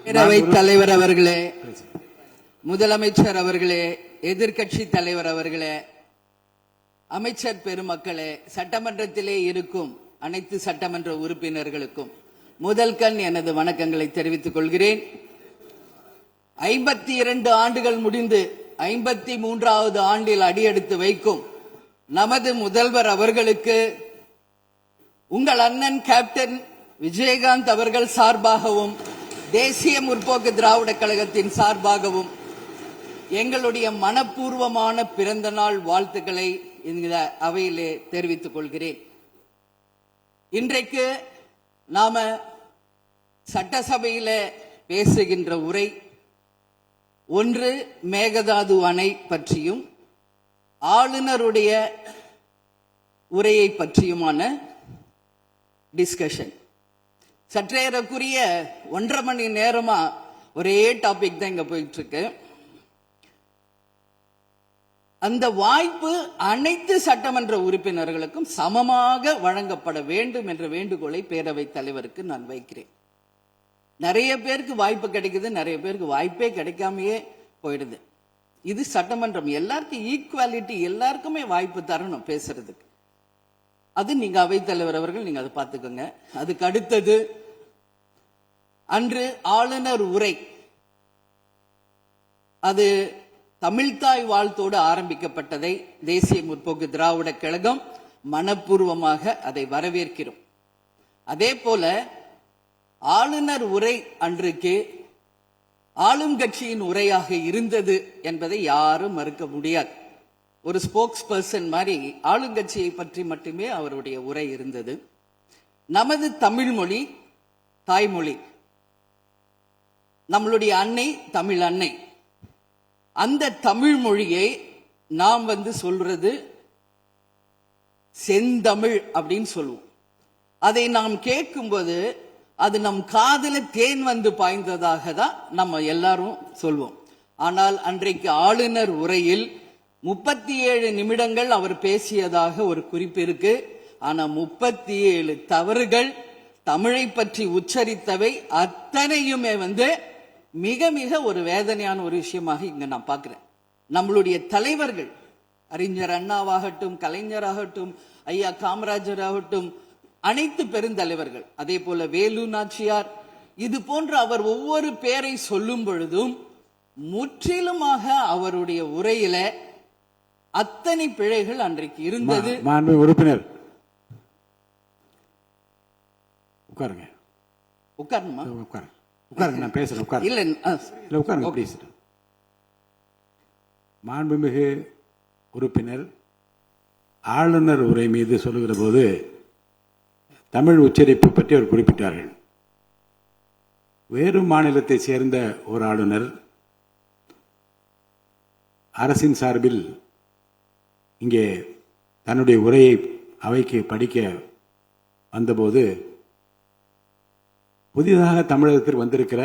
பேரவைத் தலைவர் அவர்களே, முதலமைச்சர் அவர்களே, எதிர்க்கட்சி தலைவர் அவர்களே, அமைச்சர் பெருமக்களே, சட்டமன்றத்திலே இருக்கும் அனைத்து சட்டமன்ற உறுப்பினர்களுக்கும் முதல் கண் எனது வணக்கங்களை தெரிவித்துக் கொள்கிறேன். 52 ஆண்டுகள் முடிந்து 53வது ஆண்டில் அடியெடுத்து வைக்கும் நமது முதல்வர் அவர்களுக்கு உங்கள் அண்ணன் கேப்டன் விஜயகாந்த் அவர்கள் சார்பாகவும் தேசிய முற்போக்கு திராவிட கழகத்தின் சார்பாகவும் எங்களுடைய மனப்பூர்வமான பிறந்த நாள் வாழ்த்துக்களை இந்த அவையிலே தெரிவித்துக் கொள்கிறேன். இன்றைக்கு நாம சட்டசபையில பேசுகின்ற உரை ஒன்று மேகதாது அணை பற்றியும் ஆளுநருடைய உரையை பற்றியுமான டிஸ்கஷன். சற்றேறக்குரிய 1.5 மணி நேரமா ஒரே டாபிக் தான் இங்க போயிட்டு இருக்கு. அந்த வாய்ப்பு அனைத்து சட்டமன்ற உறுப்பினர்களுக்கும் சமமாக வழங்கப்பட வேண்டும் என்ற வேண்டுகோளை பேரவைத் தலைவருக்கு நான் வைக்கிறேன். நிறைய பேருக்கு வாய்ப்பு கிடைக்குது, நிறைய பேருக்கு வாய்ப்பே கிடைக்காமையே போயிடுது. இது சட்டமன்றம், எல்லாருக்கும் ஈக்குவாலிட்டி, எல்லாருக்குமே வாய்ப்பு தரணும் பேசுறதுக்கு. அது நீங்க அவைத்தலைவர் அவர்கள் நீங்க அதை பார்த்துக்கோங்க. அதுக்கு அடுத்தது அன்று ஆளுநர் உரை, அது தமிழ்தாய் வாழ்த்தோடு ஆரம்பிக்கப்பட்டதை தேசிய முற்போக்கு திராவிட கழகம் மனப்பூர்வமாக அதை வரவேற்கிறோம். அதே போல ஆளுநர் உரை அன்றைக்கு ஆளும் கட்சியின் உரையாக இருந்தது என்பதை யாரும் மறுக்க முடியாது. ஒரு ஸ்போக்ஸ் பர்சன் மாதிரி ஆளுங்கட்சியை பற்றி மட்டுமே அவருடைய உரை இருந்தது. நமது தமிழ் மொழி தாய்மொழி, நம்மளுடைய அன்னை தமிழ் அன்னை. அந்த தமிழ் மொழியை நாம் சொல்றது செந்தமிழ் அப்படின்னு சொல்லுவோம். அதை நாம் கேட்கும்போது அது நம் காதல தேன் பாய்ந்ததாக தான் நம்ம எல்லாரும் சொல்வோம். ஆனால் அன்றைக்கு ஆளுநர் உரையில் 37 நிமிடங்கள் அவர் பேசியதாக ஒரு குறிப்பு இருக்கு. ஆனா 37 தவறுகள், தமிழை பற்றி உச்சரித்தவை அத்தனையுமே மிக மிக ஒரு வேதனையான ஒரு விஷயமாக இங்க நான் பார்க்கிறேன். நம்மளுடைய தலைவர்கள், அறிஞர் அண்ணாவாகட்டும், கலைஞராகட்டும், ஐயா காமராஜர் ஆகட்டும், அனைத்து பெருந்தலைவர்கள், அதே போல வேலு நாச்சியார், இது போன்ற அவர் ஒவ்வொரு பேரை சொல்லும் பொழுதும் முற்றிலுமாக அவருடைய உரையில அத்தனை பிழைகள் அன்றைக்கு இருந்தது. உறுப்பினர் உட்காருங்க. உட்காரணுமா? உட்காருங்க, நான் பேசுறேன். உட்காருங்க. இல்ல உட்காருங்க ப்ளீஸ். மாண்புமிகு உறுப்பினர் ஆளுநர் உரை மீது சொல்லுகிற போது தமிழ் உச்சரிப்பு பற்றி அவர் குறிப்பிட்டார்கள். வேறு மாநிலத்தை சேர்ந்த ஒரு ஆளுநர் அரசின் சார்பில் இங்கே தன்னுடைய உரையை அவைக்கு படிக்க வந்தபோது புதிதாக தமிழகத்தில் வந்திருக்கிற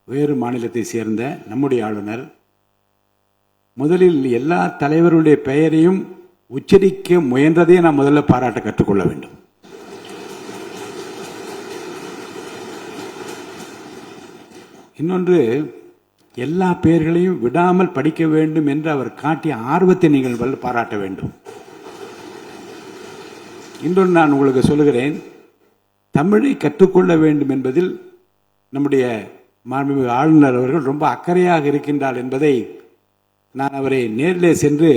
வேறு மாநிலத்தை சேர்ந்த நம்முடைய ஆளுநர் முதலில் எல்லா தலைவருடைய பெயரையும் உச்சரிக்க முயன்றதை நாம் முதல்ல பாராட்ட கற்றுக்கொள்ள வேண்டும். இன்னொன்று, எல்லா பெயர்களையும் விடாமல் படிக்க வேண்டும் என்று அவர் காட்டிய ஆர்வத்தை நீங்கள் பாராட்ட வேண்டும். இன்னொன்று நான் உங்களுக்கு சொல்லுகிறேன், தமிழை கற்றுக்கொள்ள வேண்டும் என்பதில் நம்முடைய மாண்புமிகு ஆளுநர் அவர்கள் ரொம்ப அக்கறையாக இருக்கின்றார் என்பதை நான் அவரை நேரில் சென்று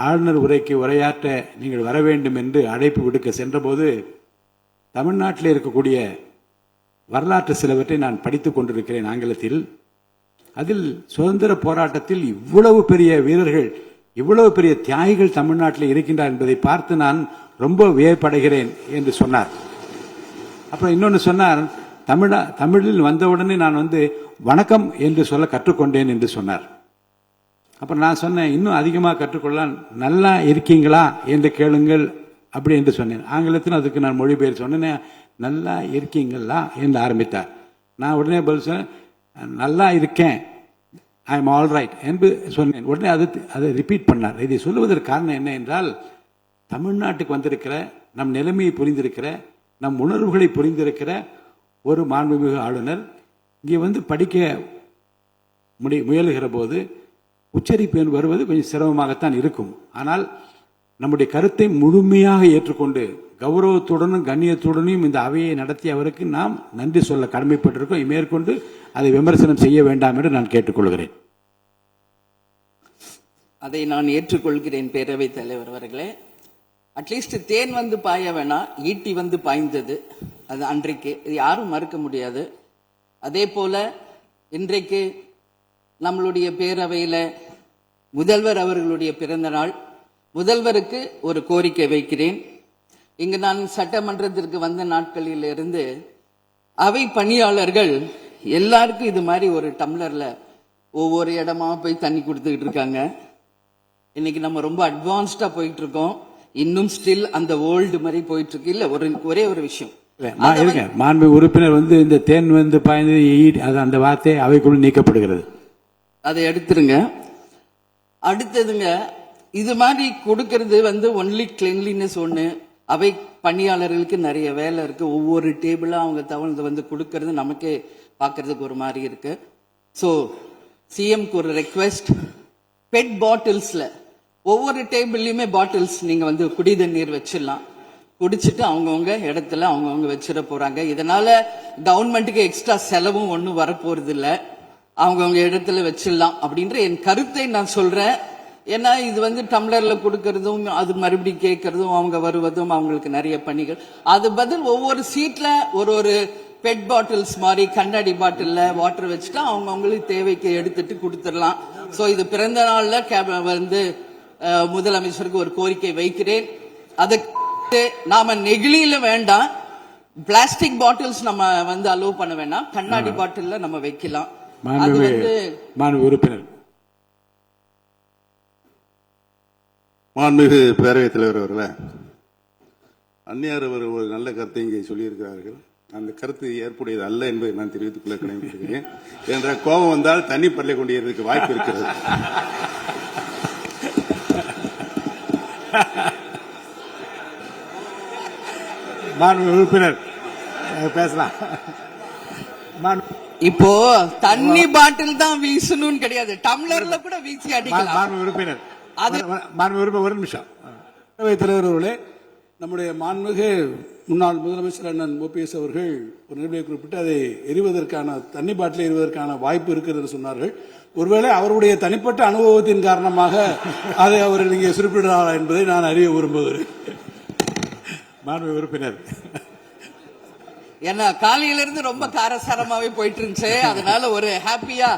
ஆளுநர் உரைக்கு உரையாற்ற நீங்கள் வர வேண்டும் என்று அழைப்பு விடுக்க சென்றபோது தமிழ்நாட்டில் இருக்கக்கூடிய வரலாற்று சிலவற்றை நான் படித்துக் கொண்டிருக்கிறேன் ஆங்கிலத்தில். அதில் சுதந்திர போராட்டத்தில் இவ்வளவு பெரிய வீரர்கள், இவ்வளவு பெரிய தியாகிகள் தமிழ்நாட்டில் இருக்கின்றார் என்பதை பார்த்து நான் ரொம்ப வியப்படைகிறேன் என்று சொன்னார். அப்புறம் இன்னொன்று சொன்னார், தமிழில் வந்தவுடனே நான் வணக்கம் என்று சொல்ல கற்றுக்கொண்டேன் என்று சொன்னார். அப்புறம் நான் சொன்னேன், இன்னும் அதிகமாக கற்றுக்கொள்ளலாம், நல்லா இருக்கீங்களா என்று கேளுங்கள் அப்படி என்று சொன்னேன். ஆங்கிலத்தில் அதுக்கு நான் மொழிபெயர் சொன்னேன், நல்லா இருக்கீங்களா என்று ஆரம்பித்தார். நான் உடனே பதில் சொன்னேன், நல்லா இருக்கேன், ஐ எம் ஆல் ரைட் என்று சொன்னேன். உடனே அதை ரிப்பீட் பண்ணார். இதை சொல்லுவதற்கு காரணம் என்ன என்றால், தமிழ்நாட்டுக்கு வந்திருக்கிற, நம் நிலைமையை புரிந்திருக்கிற, நம் உணர்வுகளை புரிந்திருக்கிற ஒரு மாண்புமிகு ஆளுநர் இங்கே வந்து படிக்க முயலுகிற போது உச்சரிப்பு வருவது கொஞ்சம் சிரமமாகத்தான் இருக்கும். ஆனால் நம்முடைய கருத்தை முழுமையாக ஏற்றுக்கொண்டு கௌரவத்துடனும் கண்ணியத்துடனும் இந்த அவையை நடத்திய அவருக்கு நாம் நன்றி சொல்ல கடமைப்பட்டிருக்கோம். மேற்கொண்டு அதை விமர்சனம் செய்ய வேண்டாம் என்று நான் கேட்டுக்கொள்கிறேன். அதை நான் ஏற்றுக்கொள்கிறேன் பேரவைத் தலைவர் அவர்களே. அட்லீஸ்ட் தேன் வந்து பாய வேணா, ஈட்டி வந்து பாய்ந்தது அது அன்றைக்கு, யாரும் மறுக்க முடியாது. அதே போல இன்றைக்கு நம்மளுடைய பேரவையில முதல்வர் அவர்களுடைய பிறந்த நாள். முதல்வருக்கு ஒரு கோரிக்கை வைக்கிறேன். இங்கு நான் சட்டமன்றத்திற்கு வந்த நாட்களில் இருந்து அவை பணியாளர்கள் எல்லாருக்கும் இது மாதிரி ஒரு டம்ளர்ல ஒவ்வொரு இடமா போய் தண்ணி கொடுத்துக்கிட்டு இருக்காங்க. இன்னைக்கு நம்ம ரொம்ப அட்வான்ஸ்டா போயிட்டு இருக்கோம். இன்னும் ஸ்டில் அந்த ஓல்டு மாதிரி போயிட்டு இருக்கு. இல்ல ஒரே ஒரு விஷயம், மாண்பு உறுப்பினர் வந்து இந்த தேன் வந்து பாய்ந்து அந்த வார்த்தை அவைக்குள் நீக்கப்படுகிறது. அதை எடுத்துருங்க. அடுத்ததுங்க, இது மாதிரி கொடுக்கறது வந்து ஒன்லி கிளீன்லினஸ் ஒண்ணு. அவை பணியாளர்களுக்கு நிறைய வேலை இருக்கு. ஒவ்வொரு டேபிளா அவங்க தவழ்ந்து வந்து கொடுக்கறது நமக்கே பார்க்கறதுக்கு ஒரு மாதிரி இருக்கு. ஸோ சிஎம்க்கு ஒரு ரெக்வெஸ்ட், பெட் பாட்டில்ஸ்ல ஒவ்வொரு டேபிள்லயுமே பாட்டில்ஸ் நீங்க வந்து குடி தண்ணீர் வச்சிடலாம். குடிச்சிட்டு அவங்கவுங்க இடத்துல அவங்கவுங்க வச்சிட போறாங்க. இதனால கவர்மெண்ட்டுக்கு எக்ஸ்ட்ரா செலவும் ஒன்றும் வரப்போறது இல்லை. அவங்கவுங்க இடத்துல வச்சிடலாம் அப்படின்ற என் கருத்தை நான் சொல்றேன். ஏன்னா இது வந்து டம்ளர்ல கொடுக்கறதும் அது மறுபடியும் கேட்கறதும் அவங்க வருவதும் அவங்களுக்கு நிறைய பணிகள். அது பதில் ஒவ்வொரு சீட்ல ஒரு பெட் பாட்டில்ஸ் மாதிரி கண்ணாடி பாட்டில்ல வாட்டர் வச்சுட்டா அவங்களுக்கு தேவைக்கு எடுத்துட்டு கொடுத்துடலாம். ஸோ இது பிறந்த நாள்ல வந்து முதலமைச்சருக்கு ஒரு கோரிக்கை வைக்கிறேன். அதுக்கு நாம நெகிழியில வேண்டாம், பிளாஸ்டிக் பாட்டில்ஸ் நம்ம வந்து அலோவ் பண்ண வேண்டாம், கண்ணாடி பாட்டில்ல நம்ம வைக்கலாம். உறுப்பினர் மாண்புமிகு பேரவைத் தலைவர் அவர்களே, அந்நியார் அவர் ஒரு நல்ல கருத்தை இங்கே சொல்லியிருக்கிறார்கள். அந்த கருத்து ஏற்புடையது அல்ல என்பதை நான் தெரிவித்துக் கொள்ள கடமைப்பட்டிருக்கிறேன். என்ற கோபம் வந்தால் தண்ணி பல்லை கொண்டிருக்க வாய்ப்பு இருக்கிறது. உறுப்பினர் பேசலாம். இப்போ தண்ணி பாட்டில் தான் வீசணும்னு கிடையாது, டம்ளர்ல கூட வீசி அடிக்கலாம். உறுப்பினர் ஒரு நிமிஷம். தலைவர் அவர்களே, நம்முடைய மாண்புமிகு முன்னாள் முதலமைச்சர் அண்ணன் ஓபிஎஸ் அவர்கள் ஒரு நிலையை குறிப்பிட்டு அதை எரிவதற்கான தண்ணி பாட்டில் எரிவதற்கான வாய்ப்பு இருக்கிறது சொன்னார்கள். ஒருவேளை அவருடைய தனிப்பட்ட அனுபவத்தின் காரணமாக அதை அவர் இங்கே குறிப்பிடுறாரா என்பதை நான் அறிய விரும்புகிறேன். மாண்புமிகு உறுப்பினர், ஏன்னா காலையில இருந்து ரொம்ப காரசாரமாவே போயிட்டு இருந்துச்சு. அதனால ஒரு ஹாப்பியா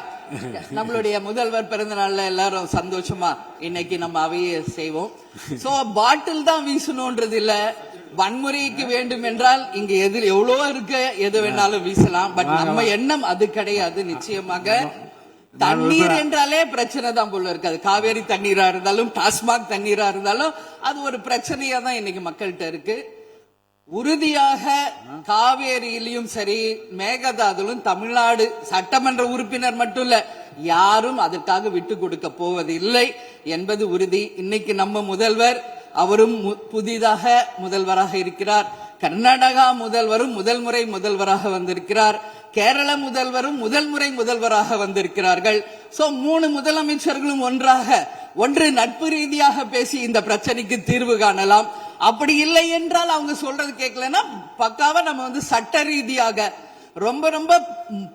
நம்மளுடைய முதல்வர் பிறந்த நாள்ல எல்லாரும் சந்தோஷமா இன்னைக்கு நம்ம அவையை செய்வோம். சோ பாட்டில் தான் வீசணும்ன்றது இல்ல, வன்முறைக்கு வேண்டும் என்றால் இங்க எவ்வளவோ இருக்கு, எது வேணாலும் வீசலாம். பட் நம்ம எண்ணம் அது கிடையாது. நிச்சயமாக தண்ணீர் என்றாலே பிரச்சனை தான் போல இருக்கு. அது காவேரி தண்ணீரா இருந்தாலும் டாஸ்மாக் தண்ணீரா இருந்தாலும் அது ஒரு பிரச்சனையா தான் இன்னைக்கு மக்கள்கிட்ட இருக்கு. உறுதியாக காவேரியிலும் சரி மேகதாதுலும் தமிழ்நாடு சட்டமன்ற உறுப்பினர் மட்டும் இல்ல, யாரும் அதற்காக விட்டு கொடுக்க போவதில்லை என்பது உறுதி. இன்னைக்கு நம்ம முதல்வர் அவரும் புதிதாக முதல்வராக இருக்கிறார். கர்நாடகா முதல்வரும் முதல் முறை முதல்வராக வந்திருக்கிறார். கேரள முதல்வரும் முதல் முறை முதல்வராக வந்திருக்கிறார்கள். சோ 3 முதலமைச்சர்களும் ஒன்று நட்பு ரீதியாக பேசி இந்த பிரச்சனைக்கு தீர்வு காணலாம். அப்படி இல்லை என்றால் அவங்க சொல்றது கேட்கலன்னா பக்காவா நம்ம வந்து சட்ட ரீதியாக ரொம்ப ரொம்ப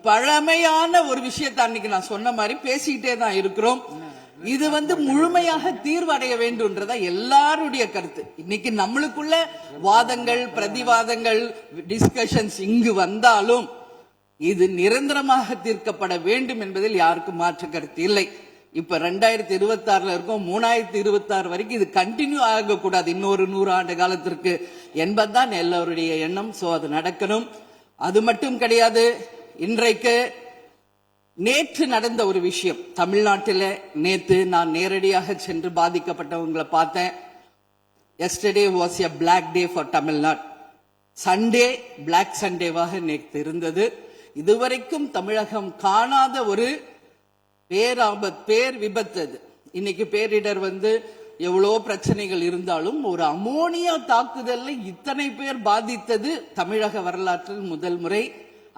பழமையான ஒரு விஷயத்தை அன்னைக்கு நான் சொன்ன மாதிரி பேசிக்கிட்டே தான் இருக்கிறோம். இது வந்து முழுமையாக தீர்வடைய வேண்டும்ன்றதா எல்லாருடைய கருத்து. இன்னைக்கு நம்மளுக்குள்ள வாதங்கள் பிரதிவாதங்கள் டிஸ்கஷன்ஸ் இங்கு வந்தாலும் இது நிரந்தரமாக தீர்க்கப்பட வேண்டும் என்பதில் யாருக்கும் மாற்று கருத்து இல்லை. இப்ப 2026 இருக்கும், 2026 வரைக்கும் இது கண்டினியூ ஆகக்கூடாது, இன்னொரு 100 ஆண்டு காலத்திற்கு என்பதுதான் எல்லோருடைய எண்ணம். சோ அது நடக்கணும். அது மட்டும் கிடையாது, இன்றைக்கு நேற்று நடந்த ஒரு விஷயம் தமிழ்நாட்டில். நேற்று நான் நேரடியாக சென்று பாதிக்கப்பட்டவங்களை பார்த்தேன். Yesterday was a black day for Tamil Nadu. Sunday black சண்டேவாக நேற்று இருந்தது. இதுவரைக்கும் தமிழகம் காணாத ஒரு பேர் விபத்து அது. இன்னைக்கு பேரிடர் வந்து எவ்வளோ பிரச்சனைகள் இருந்தாலும் ஒரு அமோனியா தாக்குதல்ல இத்தனை பேர் பாதித்தது தமிழக வரலாற்றில் முதல் முறை.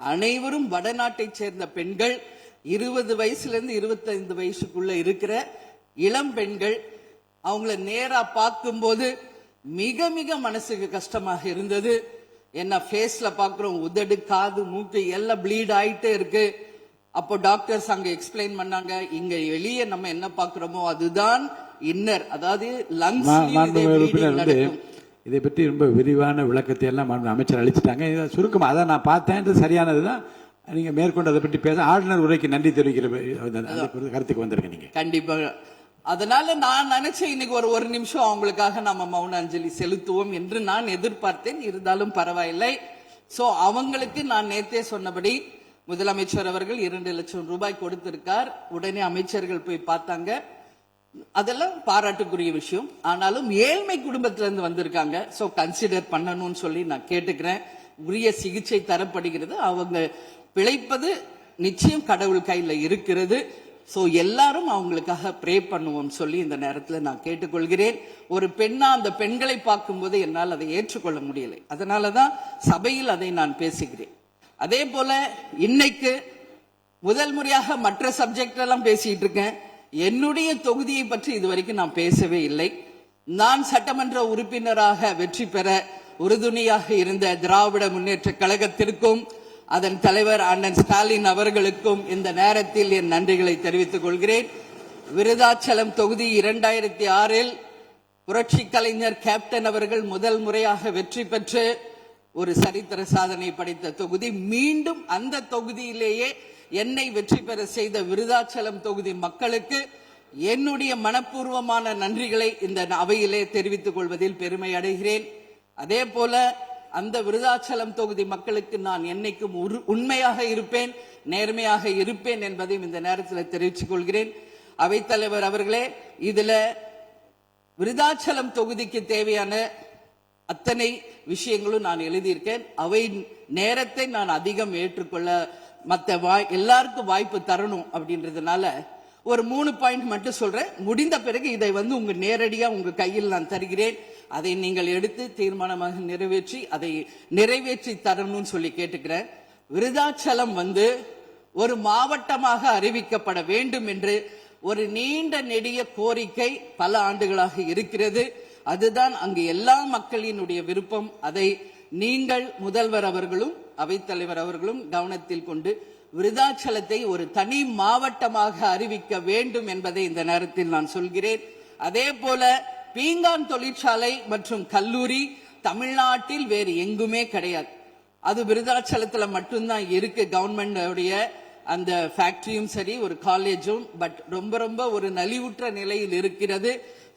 அனைவரும் வடநாட்டைச் சேர்ந்த பெண்கள், 20 வயசுல இருந்து 25 வயசுக்குள்ள இருக்கிற இளம் பெண்கள். அவங்கள நேரா பார்க்கும்போது மிக மிக மனசுக்கு கஷ்டமாக இருந்தது. என்ன ஃபேஸ்ல பாக்குறோம், உதடு, காது, மூக்கு எல்லாம் ப்ளீட் ஆயிட்டே இருக்கு. அப்போ டாக்டர்ஸ் அங்க எக்ஸ்பிளைன் பண்ணாங்க, இங்க வெளியே நம்ம என்ன பாக்குறோமோ அதுதான் இன்னர், அதாவது லங்ஸ். இதை பற்றி ரொம்ப விரிவான விளக்கத்தை எல்லாம் அமைச்சர் அளிச்சுட்டாங்க. சுருக்கமா அதை நான் பார்த்தேன், சரியானதுதான். நீங்க மேற்கொண்டு அதை பற்றி பேச ஆளுநர் உரைக்கு நன்றி தெரிவிக்கிற கருத்துக்கு வந்திருக்கீங்க நீங்க. கண்டிப்பா. அதனால நான் நினைச்சேன் இன்னைக்கு ஒரு நிமிஷம் அவங்களுக்காக நம்ம மௌன அஞ்சலி செலுத்துவோம் என்று நான் எதிர்பார்த்தேன். இருந்தாலும் பரவாயில்லை. சோ அவங்களுக்கு நான் நேத்தே சொன்னபடி முதலமைச்சர் அவர்கள் 2 லட்சம் ரூபாய் கொடுத்திருக்கார். உடனே அமைச்சர்கள் போய் பார்த்தாங்க. அதெல்லாம் பாராட்டுக்குரிய விஷயம். ஆனாலும் ஏழ்மை குடும்பத்திலிருந்து வந்திருக்காங்க. சோ கன்சிடர் பண்ணணும்னு சொல்லி நான் கேட்டுக்கிறேன். உரிய சிகிச்சை தரப்படுகிறது. அவங்க பிழைப்பது நிச்சயம் கடவுள் கையில இருக்கிறது. சோ எல்லாரும் அவங்களுக்காக ப்ரே பண்ணுவோம் சொல்லி இந்த நேரத்தில் நான் கேட்டுக்கொள்கிறேன். ஒரு பெண்ணா அந்த பெண்களை பார்க்கும்போது என்னால் அதை ஏற்றுக்கொள்ள முடியலை. அதனாலதான் சபையில் அதை நான் பேசுகிறேன். அதே போல இன்னைக்கு முதல் முறையாக மற்ற சப்ஜெக்ட் எல்லாம் பேசிட்டு இருக்கேன். என்னுடைய தொகுதியை பற்றி இதுவரைக்கும் நான் பேசவே இல்லை. நான் சட்டமன்ற உறுப்பினராக வெற்றி பெற உறுதுணையாக இருந்த திராவிட முன்னேற்ற கழகத்திற்கும் அதன் தலைவர் அண்ணன் ஸ்டாலின் அவர்களுக்கும் இந்த நேரத்தில் என் நன்றிகளை தெரிவித்துக் கொள்கிறேன். விருதாச்சலம் தொகுதி 2006 புரட்சி கலைஞர் கேப்டன் அவர்கள் முதல் முறையாக வெற்றி பெற்று ஒரு சரித்திர சாதனை படைத்த தொகுதி. மீண்டும் அந்த தொகுதியிலேயே என்னை வெற்றி பெற செய்த விருதாச்சலம் தொகுதி மக்களுக்கு என்னுடைய மனப்பூர்வமான நன்றிகளை இந்த அவையிலே தெரிவித்துக் கொள்வதில் பெருமை அடைகிறேன். அதே போல அந்த விருதாச்சலம் தொகுதி மக்களுக்கு நான் என்னைக்கும் உண்மையாக இருப்பேன், நேர்மையாக இருப்பேன் என்பதையும் இந்த நேரத்தில் தெரிவித்துக் கொள்கிறேன். அவைத்தலைவர் அவர்களே, இதுல விருதாச்சலம் தொகுதிக்கு தேவையான அத்தனை விஷயங்களும் நான் எழுதியிருக்கேன். அவை நேரத்தை நான் அதிகம் ஏற்றுக்கொள்ள எல்லாருக்கும் வாய்ப்பு தரணும் அப்படின்றதுனால ஒரு 3 பாயிண்ட் மட்டும் சொல்றேன். முடிந்த பிறகு இதை உங்க நேரடியா உங்க கையில் நான் தருகிறேன். அதை நீங்கள் எடுத்து தீர்மானமாக நிறைவேற்றி தரணும்னு சொல்லி கேட்டுக்கிறேன். விருதாச்சலம் ஒரு மாவட்டமாக அறிவிக்கப்பட வேண்டும் என்று ஒரு நீண்ட நெடிய கோரிக்கை பல ஆண்டுகளாக இருக்கிறது. அதுதான் அங்கு எல்லா மக்களினுடைய விருப்பம். அதை நீங்கள் முதல்வர் அவர்களும் அவைத்தலைவர் அவர்களும் கவனத்தில் கொண்டு விருதாச்சலத்தை ஒரு தனி மாவட்டமாக அறிவிக்க வேண்டும் என்பதை இந்த நேரத்தில் நான் சொல்கிறேன். அதே போல பீங்கான் தொழிற்சாலை மற்றும் கல்லூரி தமிழ்நாட்டில் வேறு எங்குமே கிடையாது. அது விருதாச்சலத்துல மட்டும்தான் இருக்கு. கவர்மெண்ட் அந்த ஃபேக்டரியும் சரி, ஒரு காலேஜும், பட் ரொம்ப ரொம்ப ஒரு நலிவுற்ற நிலையில் இருக்கிறது.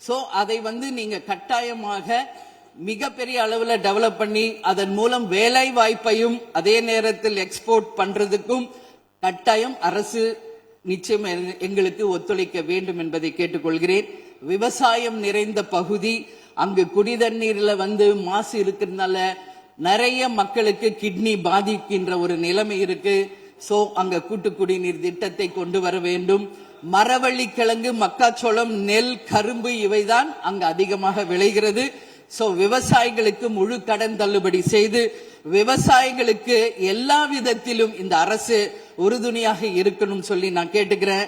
சோ அதை நீங்க கட்டாயமாக மிகப்பெரிய அளவுல டெவலப் பண்ணி அதன் மூலம் வேலை வாய்ப்பையும் அதே நேரத்தில் எக்ஸ்போர்ட் பண்றதுக்கும் கட்டாயம் அரசு நிச்சயம் எங்களுக்கு ஒத்துழைக்க வேண்டும் என்பதை கேட்டுக்கொள்கிறேன். விவசாயம் நிறைந்த பகுதி, அங்கு குடிதண்ணீர்ல மாசு இருக்கிறதுனால நிறைய மக்களுக்கு கிட்னி பாதிக்கின்ற ஒரு நிலைமை இருக்கு. சோ அங்க கூட்டு குடிநீர் திட்டத்தை கொண்டு வர வேண்டும். மரவள்ளி கிழங்கு, மக்காச்சோளம், நெல், கரும்பு இவைதான் அங்கு அதிகமாக விளைகிறது. சோ விவசாயிகளுக்கு முழு கடன் தள்ளுபடி செய்து விவசாயிகளுக்கு எல்லா விதத்திலும் இந்த அரசு உறுதுணையாக இருக்கணும் சொல்லி நான் கேட்டுக்கிறேன்.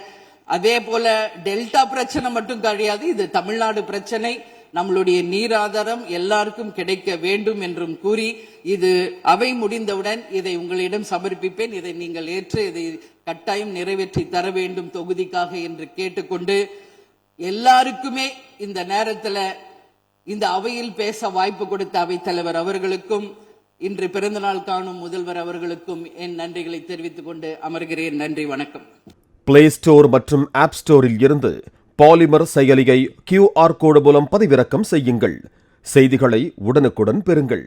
அதே போல டெல்டா பிரச்சனை மட்டும் கிடையாது, இது தமிழ்நாடு பிரச்சனை. நம்மளுடைய நீர் ஆதாரம் எல்லாருக்கும் கிடைக்க வேண்டும் என்றும் கூறி இது அவை முடிந்தவுடன் இதை உங்களிடம் சமர்ப்பிப்பேன். இதை நீங்கள் ஏற்று இதை கட்டாயம் நிறைவேற்றி தர வேண்டும் தொகுதிக்காக என்று கேட்டுக்கொண்டு, எல்லாருக்குமே இந்த நேரத்தில் இந்த அவையில் பேச வாய்ப்பு கொடுத்த அவைத்தலைவர் அவர்களுக்கும் இன்று பிறந்தநாள் காணும் முதல்வர் அவர்களுக்கும் என் நன்றிகளை தெரிவித்துக் கொண்டு அமர்கிறேன். நன்றி, வணக்கம். பிளே ஸ்டோர் மற்றும் ஆப் ஸ்டோரில் இருந்து பாலிமர் செயலியை QR கோடு மூலம் பதிவிறக்கம் செய்யுங்கள். செய்திகளை உடனுக்குடன் பெறுங்கள்.